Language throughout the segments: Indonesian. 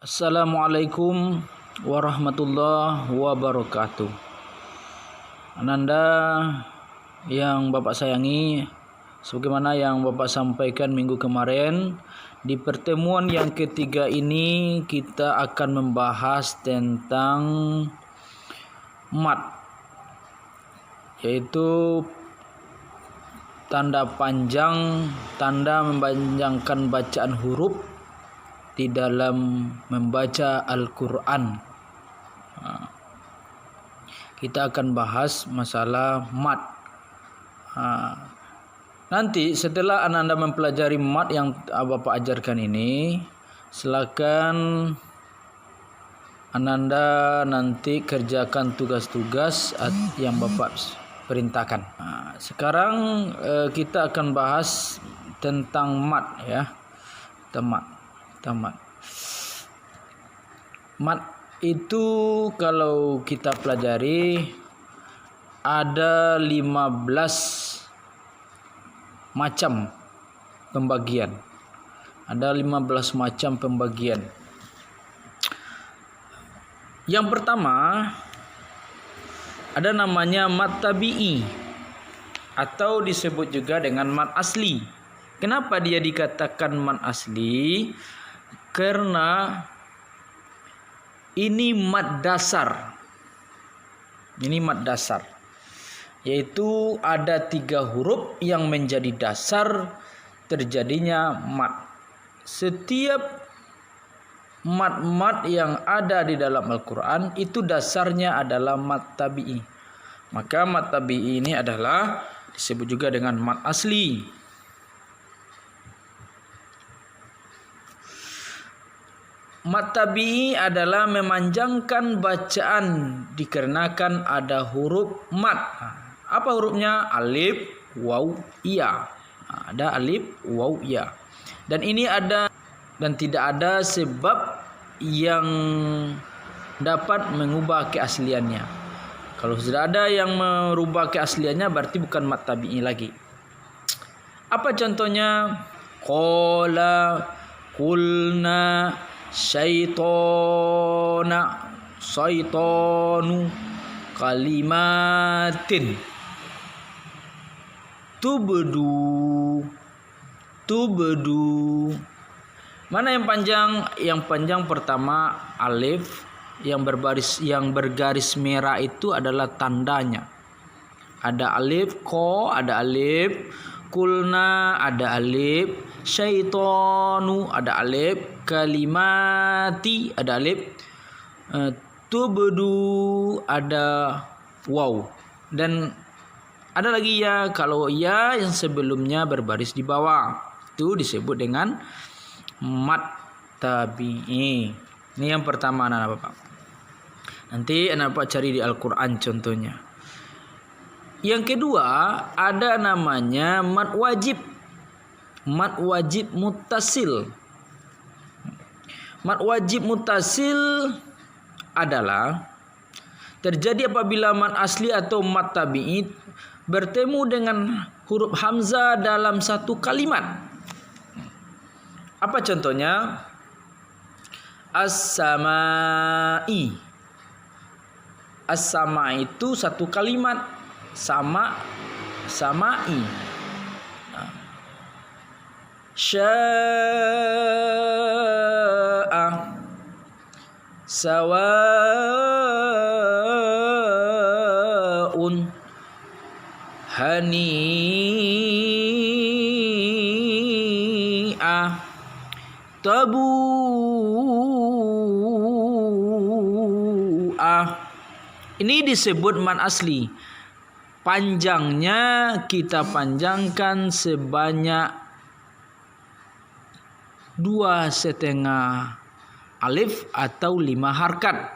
Assalamualaikum warahmatullahi wabarakatuh. Ananda yang Bapak sayangi, sebagaimana yang Bapak sampaikan minggu kemarin, di pertemuan yang ketiga ini kita akan membahas tentang mat, yaitu tanda panjang, tanda memanjangkan bacaan huruf di dalam membaca Al-Quran. Kita akan bahas masalah mat. Nanti setelah Anda mempelajari mat yang Bapak ajarkan ini, silakan Anda nanti kerjakan tugas-tugas yang Bapak perintahkan. Sekarang kita akan bahas tentang mat, ya. Mat itu kalau kita pelajari ada 15 macam pembagian. Yang pertama ada namanya mat tabi'i atau disebut juga dengan mat asli. Kenapa dia dikatakan mat asli? Karena ini mat dasar. Yaitu ada 3 huruf yang menjadi dasar terjadinya mat. Setiap mat-mat yang ada di dalam Al-Quran itu dasarnya adalah mat tabi'i. Maka mat tabi'i ini adalah disebut juga dengan mat asli. Mat tabi'i adalah memanjangkan bacaan dikarenakan ada huruf mat. Apa hurufnya? Alif, waw, ya. Ada alif, waw, ya. Dan ini ada dan tidak ada sebab yang dapat mengubah keasliannya. Kalau sudah ada yang merubah keasliannya berarti bukan mat tabi'i lagi. Apa contohnya? Qala, qulna, syaitonu, kalimatin, tubdu. Mana yang panjang? Yang panjang pertama alif, yang bergaris merah itu adalah tandanya. Ada alif ko, ada alif kulna, ada alif syaitonu, ada alif kalimati, ada alif tubdu, ada waw. Dan ada lagi ya. Kalau ya yang sebelumnya berbaris di bawah itu disebut dengan mat tabi'i. Ini yang pertama anak Bapak. Nanti anak Bapak cari di Al-Quran contohnya. Yang kedua ada namanya mat wajib. Mat wajib muttasil. Mat wajib muttasil adalah terjadi apabila mat asli atau mat tabi'i bertemu dengan huruf hamzah dalam satu kalimat. Apa contohnya? As-sama'i. As-sama' itu satu kalimat. Sama'i. Sya'a, sawa'un, hani'a, tabu'a. Ini disebut mat asli. Panjangnya kita panjangkan sebanyak 2,5 alif atau 5 harkat.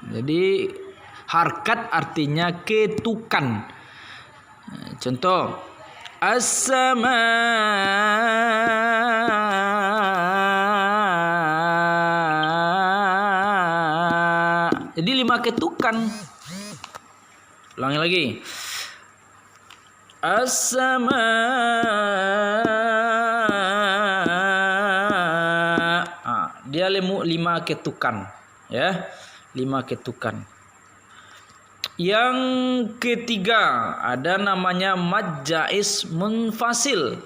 Jadi harkat artinya ketukan. Contoh as-sama. Jadi 5 ketukan. Ulangi lagi. As-sama. Dia lima ketukan, ya, 5 ketukan. Yang ketiga ada namanya mad jaiz munfasil.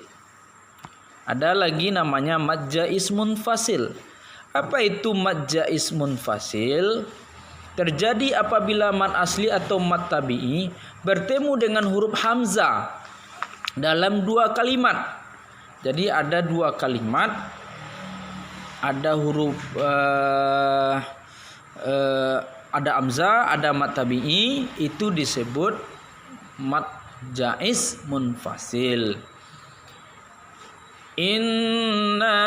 Ada lagi namanya mad jaiz munfasil. Apa itu mad jaiz munfasil? Terjadi apabila mad asli atau mad tabi'i bertemu dengan huruf hamzah dalam 2 kalimat. Jadi ada 2 kalimat, ada huruf ada hamzah, ada mad tabi'i, itu disebut mad jaiz munfasil. Inna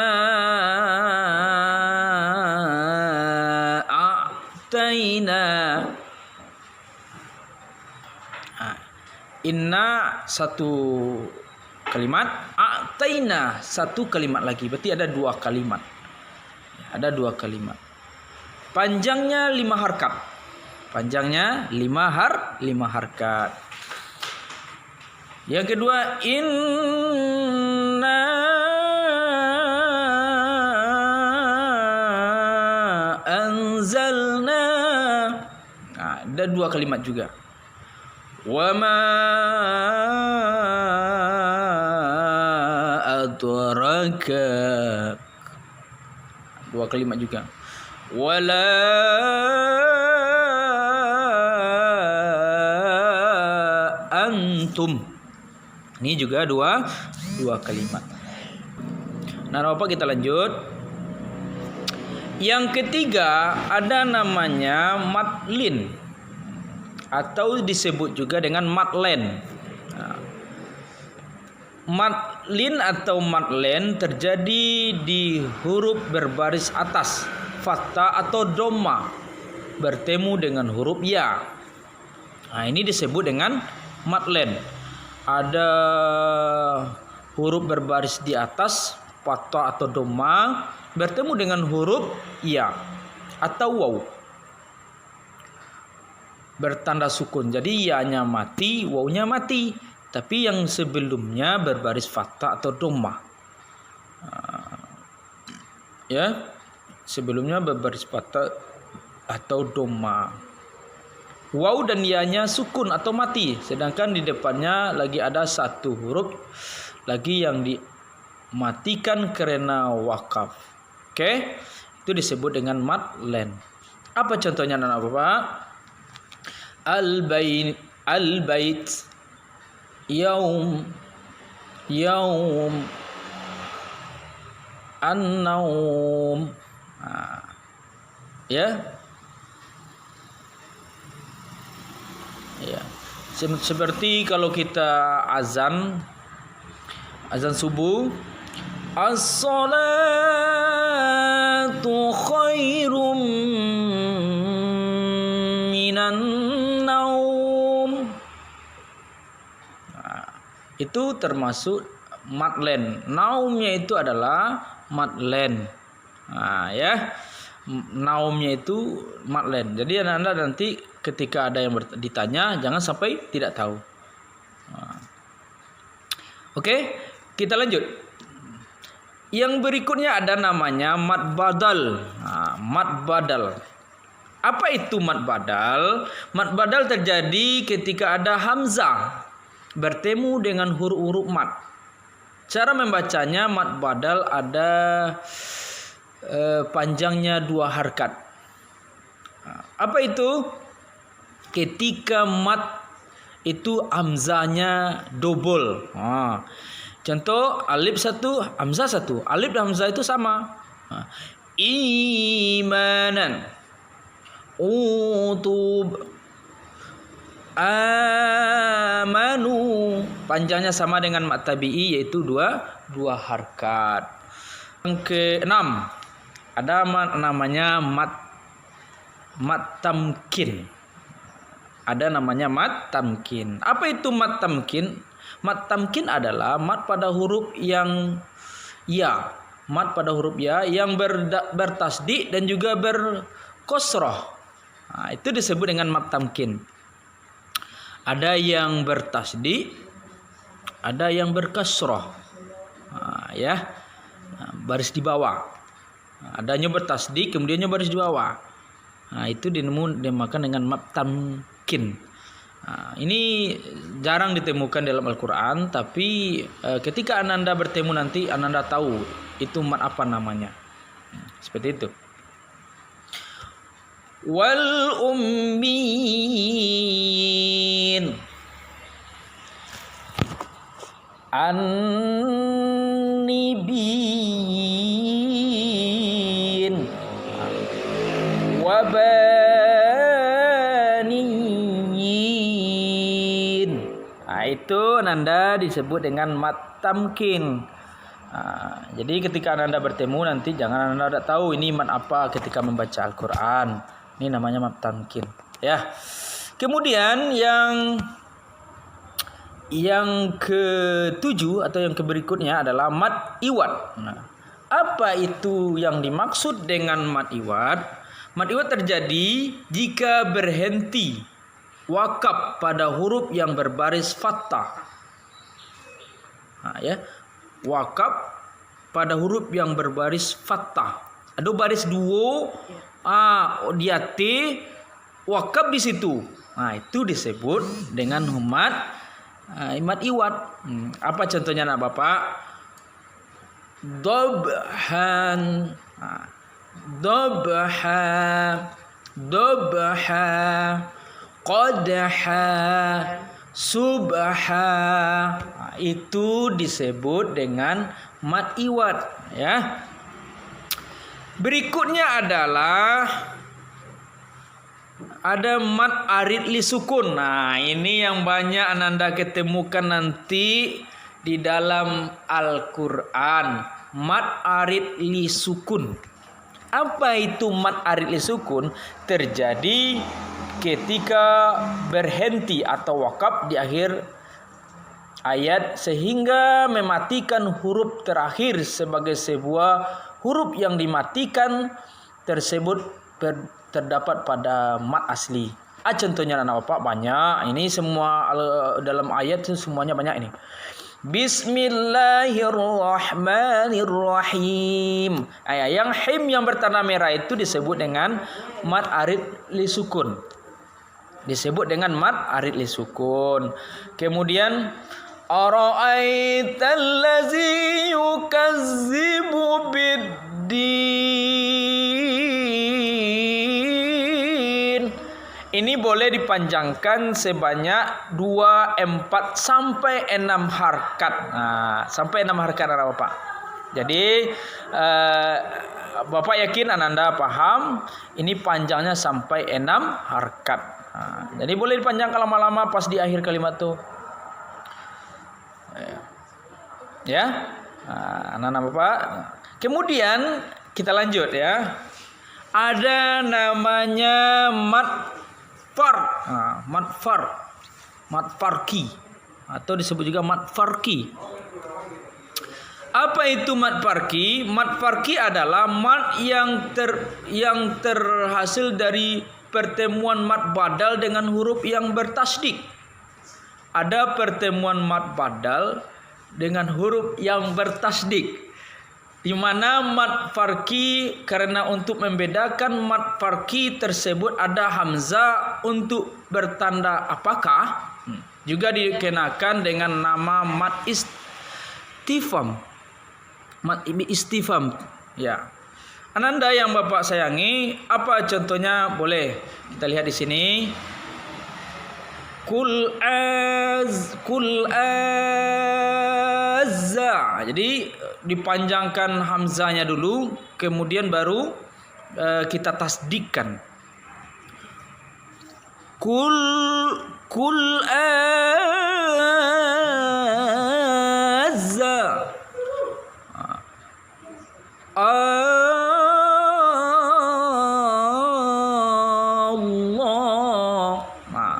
a'taina. Inna satu kalimat, a'taina satu kalimat lagi. Berarti ada 2 kalimat. Ada 2 kalimat. Panjangnya 5 harkat. Panjangnya 5 harkat. Yang kedua, inna anzalna. Nah, ada 2 kalimat juga. Wa ma adraka. 2 kalimat juga. Wala antum. Ini juga dua kalimat. Nah, apa kita lanjut? Yang ketiga ada namanya madlin atau disebut juga dengan madlen. Nah, madlin atau madlen terjadi di huruf berbaris atas, fathah atau dhamma bertemu dengan huruf ya. Nah, ini disebut dengan madlen. Ada huruf berbaris di atas, fathah atau dhamma bertemu dengan huruf ya atau waw bertanda sukun. Jadi ya-nya mati, waw-nya mati. Tapi yang sebelumnya berbaris fathah atau dhamma. Ya, sebelumnya berbaris fathah atau dhamma. Waw dan ya-nya sukun atau mati, sedangkan di depannya lagi ada satu huruf lagi yang dimatikan karena wakaf. Oke, itu disebut dengan madlen. Apa contohnya anak Bapak? Al-bait, yaum, an-naum. Nah, ya. Ya. Seperti kalau kita azan subuh, as-salatu khairum minan naum. Nah, itu termasuk madlen. Naumnya itu adalah madlen. Nah, ya. Naumnya itu madlen. Jadi Anda nanti ketika ada yang ditanya jangan sampai tidak tahu. Nah. Oke, kita lanjut. Yang berikutnya ada namanya mad badal. Nah, mad badal. Apa itu mad badal? Mad badal terjadi ketika ada hamzah bertemu dengan huruf-huruf mad. Cara membacanya mad badal ada panjangnya 2 harkat. Apa itu? Ketika mad itu hamzahnya double. Contoh alif 1, hamzah 1. Alif dan hamzah itu sama. Imanan, utub, amanu. Panjangnya sama dengan mad tabi'i yaitu 2 harkat. Yang ke-6 ada namanya mad tamkin. Ada namanya mad tamkin. Apa itu mad tamkin? Mad tamkin adalah mad pada huruf yang ya, mad pada huruf ya yang bertasdid dan juga berkosroh. Nah, itu disebut dengan mad tamkin. Ada yang bertasdid, ada yang berkasroh. Nah, ya, baris di bawah. Adanya bertasdik kemudiannya baris di bawah. Nah, itu dinamakan dengan mad tamkin. Nah, ini jarang ditemukan dalam Al-Quran, tapi ketika Ananda bertemu nanti Ananda tahu itu mat apa namanya. Seperti itu. Wal ummiin an-nibiyyin wabaniyin. Nah, itu Ananda disebut dengan mat tamkin. Jadi ketika Ananda bertemu nanti jangan Ananda tahu ini mat apa ketika membaca Al-Quran. Ini namanya mat tamkin. Ya. Kemudian yang ketujuh atau yang berikutnya adalah mat iwad. Nah, apa itu yang dimaksud dengan mat iwad? Mat iwad terjadi jika berhenti wakaf pada huruf yang berbaris fathah. Nah, ya. Wakaf pada huruf yang berbaris fathah. Ada baris dua, dia T, wakaf di situ. Nah, itu disebut dengan mat iwad. Apa contohnya nak Bapak? Dobhan, dobha, dobha, qadha, subha. Itu disebut dengan mat iwad, ya. Berikutnya adalah ada mat arid li sukun. Nah, ini yang banyak Ananda ketemukan nanti di dalam Al-Quran. Mat arid li sukun. Apa itu mat arid li sukun? Terjadi ketika berhenti atau wakaf di akhir ayat sehingga mematikan huruf terakhir sebagai sebuah huruf yang dimatikan tersebut terdapat pada mat asli. Contohnya anak Bapak banyak. Ini semua dalam ayat itu semuanya banyak ini. Bismillahirrahmanirrahim. Yang him yang bertanda merah itu disebut dengan mat arid li sukun. Disebut dengan mat arid li sukun. Kemudian ara'aital ladzi yukazzibu biddin. Ini boleh dipanjangkan sebanyak 2, 4 sampai 6 harkat. Nah, sampai 6 harkat Bapak. Jadi Bapak yakin Ananda paham ini panjangnya sampai 6 harkat. Nah, jadi boleh dipanjangkan lama-lama pas di akhir kalimat tuh. Ya, anak-anak Bapak. Kemudian kita lanjut ya. Ada namanya mat far, mat farki, atau disebut juga mat farki. Apa itu mat farki? Mat farki adalah mat yang terhasil dari pertemuan mat badal dengan huruf yang bertasdik. Ada pertemuan mat badal dengan huruf yang bertasdik, di mana mat farki karena untuk membedakan mat farki tersebut ada hamzah untuk bertanda apakah, juga dikenakan dengan nama mat istifham. Mat istifham, ya. Ananda yang Bapak sayangi, apa contohnya? Boleh kita lihat di sini. Kul azza. Jadi dipanjangkan hamzahnya dulu, kemudian baru kita tasdikkan. Kul azza. Allah. Nah,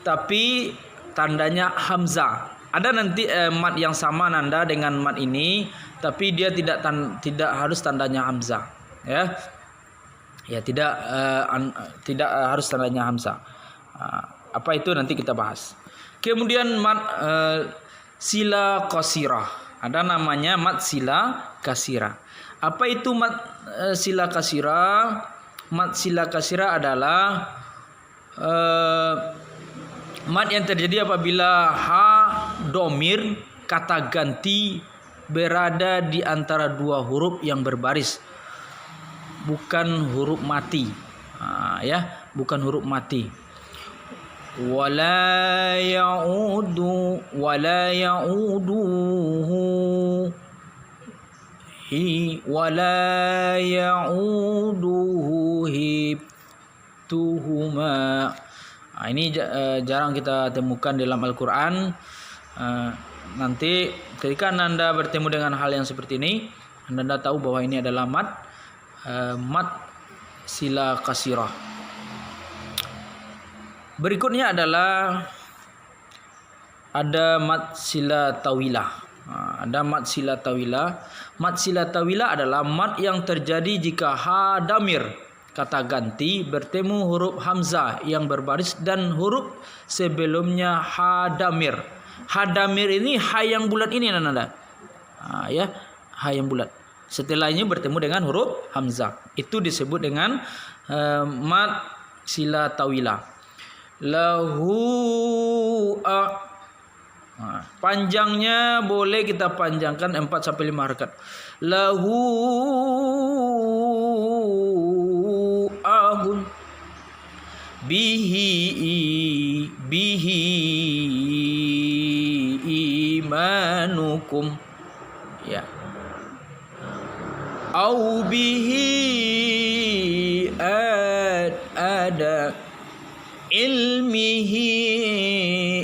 tapi tandanya hamzah. Ada nanti mat yang sama Nanda dengan mat ini, tapi dia tidak harus tandanya hamzah, ya. Ya, tidak harus tandanya hamzah. Apa itu nanti kita bahas. Kemudian mat sila qasirah. Ada namanya mat sila qasirah. Apa itu mat sila kasira? Mat sila kasira adalah mat yang terjadi apabila ha domir kata ganti berada di antara dua huruf yang berbaris, bukan huruf mati. Ya, bukan huruf mati. Wala ya'uduhu wala ya'uduhu hibtuhuma. Ini jarang kita temukan dalam Al-Quran. Nanti ketika Anda bertemu dengan hal yang seperti ini, Anda tahu bahwa ini adalah mat sila kasirah. Berikutnya adalah ada mat sila tawilah. Ada mat sila tawilah. Mat sila tawilah adalah mat yang terjadi jika ha damir kata ganti bertemu huruf hamzah yang berbaris dan huruf sebelumnya ha damir. Ha damir ini ha yang bulat ini Nanda. Ya, ha yang bulat. Setelahnya bertemu dengan huruf hamzah. Itu disebut dengan mat sila tawilah. Lahu panjangnya boleh kita panjangkan 4 sampai 5 harakat. Lahu ahun bihi imanukum, ya. Au bihi ada ilmihi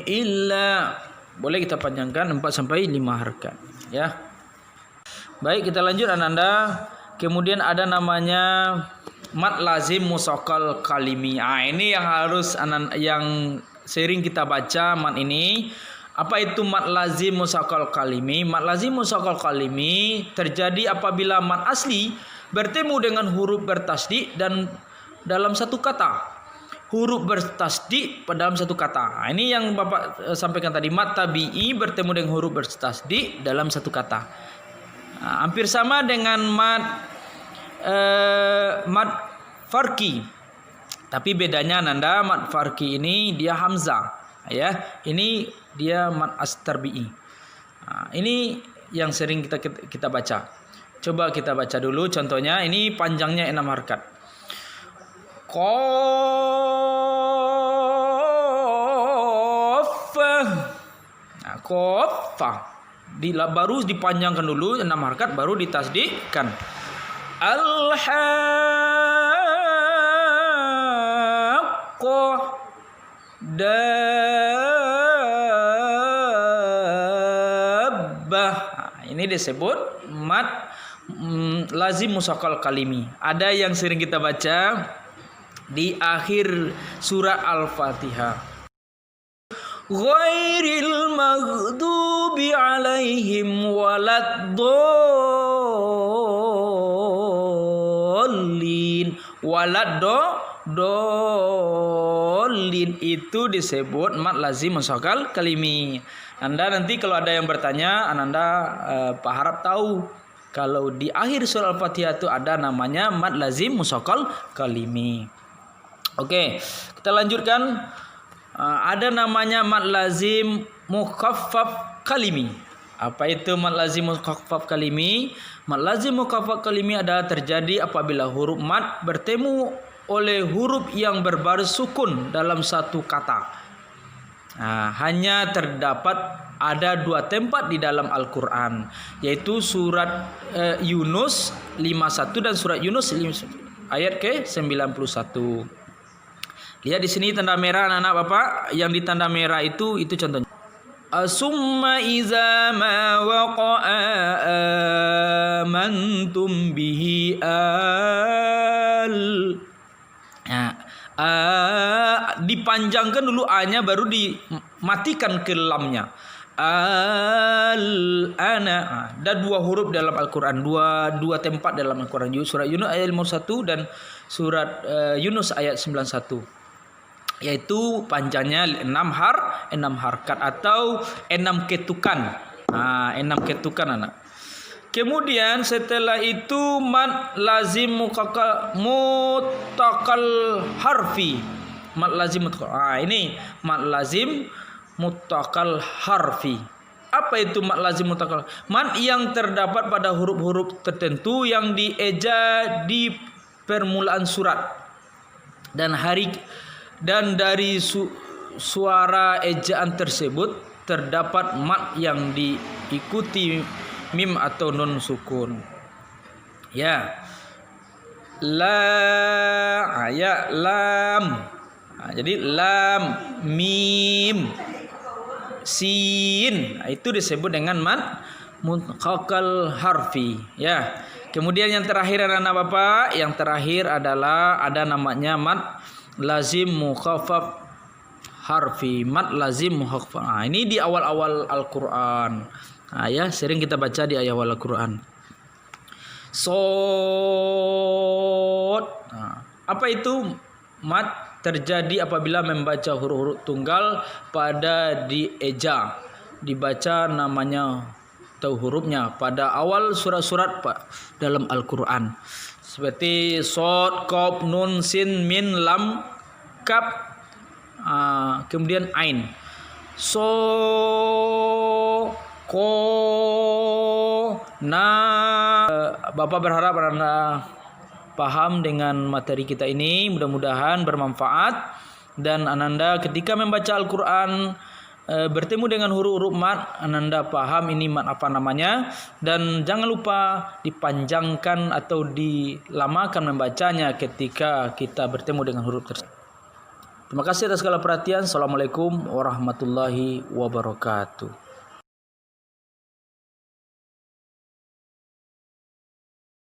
illa, boleh kita panjangkan 4 sampai 5 harakat, ya. Baik, kita lanjut Ananda. Kemudian ada namanya mat lazim musaqqal kalimi. Ini yang harus yang sering kita baca mat ini. Apa itu mat lazim musaqqal kalimi? Mat lazim musaqqal kalimi terjadi apabila mat asli bertemu dengan huruf bertasdid dan dalam satu kata. Huruf bertasdid dalam satu kata. Ini yang Bapak sampaikan tadi, mat tabi'i bertemu dengan huruf bertasdid dalam satu kata. Hampir sama dengan mat farqi. Tapi bedanya Nanda, mat farqi ini dia hamzah, ya. Ini dia mat astarbi'i. Ini yang sering kita baca. Coba kita baca dulu contohnya. Ini panjangnya 6 harakat. Qaf. Baru dipanjangkan dulu 6 harakat, baru ditasdidkan. Al-haqqah dabbah. Ini disebut mat lazim musaqqal kalimi. Ada yang sering kita baca di akhir surat Al-Fatihah. Ghairil maghdubi alaihim waladdallin. Waladdallin itu disebut mat lazim musaqqal kalimi. Anda nanti kalau ada yang bertanya, Anda Pak harap tahu kalau di akhir surah Al-Fatihah itu ada namanya mat lazim musaqqal kalimi. Oke, kita lanjutkan. Ada namanya mat lazim mukhaffaf kalimi. Apa itu mat lazim mukhaffaf kalimi? Mat lazim mukhaffaf kalimi adalah terjadi apabila huruf mat bertemu oleh huruf yang berbaris sukun dalam satu kata. Hanya terdapat ada 2 tempat di dalam Al-Quran, yaitu surat Yunus 51 dan surat Yunus ayat ke-91. Lihat di sini tanda merah anak-anak Bapak, yang di tanda merah itu contohnya. Summa iza ma waqa'a amantum bihi dipanjangkan dulu A-nya, baru dimatikan ke lamnya. Al-ana. Ada 2 huruf dalam Al-Quran, dua tempat dalam Al-Quran. Surat Yunus ayat 51 dan surat Yunus ayat 91. Yaitu panjangnya 6 harakat atau 6 ketukan. 6 ketukan anak. Kemudian setelah itu mad lazim mutakal harfi. Mad lazim mutakal. Ini mad lazim mutakal harfi. Apa itu mad lazim mutakal? Mad yang terdapat pada huruf-huruf tertentu yang dieja di permulaan surat. Dan dari suara ejaan tersebut terdapat mad yang diikuti mim atau nun sukun. Ya. Lam. Jadi lam, mim, sin. Itu disebut dengan mad mutakal harfi. Ya. Kemudian yang terakhir anak Bapak, yang terakhir adalah ada namanya mad lazim mukhaffaf harfi. Mad lazim mukhaffaf. Ini di awal-awal Al-Qur'an. Ya, sering kita baca di awal Al-Qur'an. Sod. Apa itu? Mad terjadi apabila membaca huruf-huruf tunggal pada dieja. Dibaca namanya atau hurufnya pada awal surat-surat dalam Al-Qur'an. Seperti sod, qaf, nun, sin, min, lam, kaf, kemudian ain. Bapak berharap Anda paham dengan materi kita ini, mudah-mudahan bermanfaat, dan Ananda ketika membaca Al-Qur'an bertemu dengan huruf-huruf mad, Ananda paham ini mad apa namanya, dan jangan lupa dipanjangkan atau dilamakan membacanya ketika kita bertemu dengan huruf tersebut. Terima kasih atas segala perhatian. Assalamualaikum warahmatullahi wabarakatuh.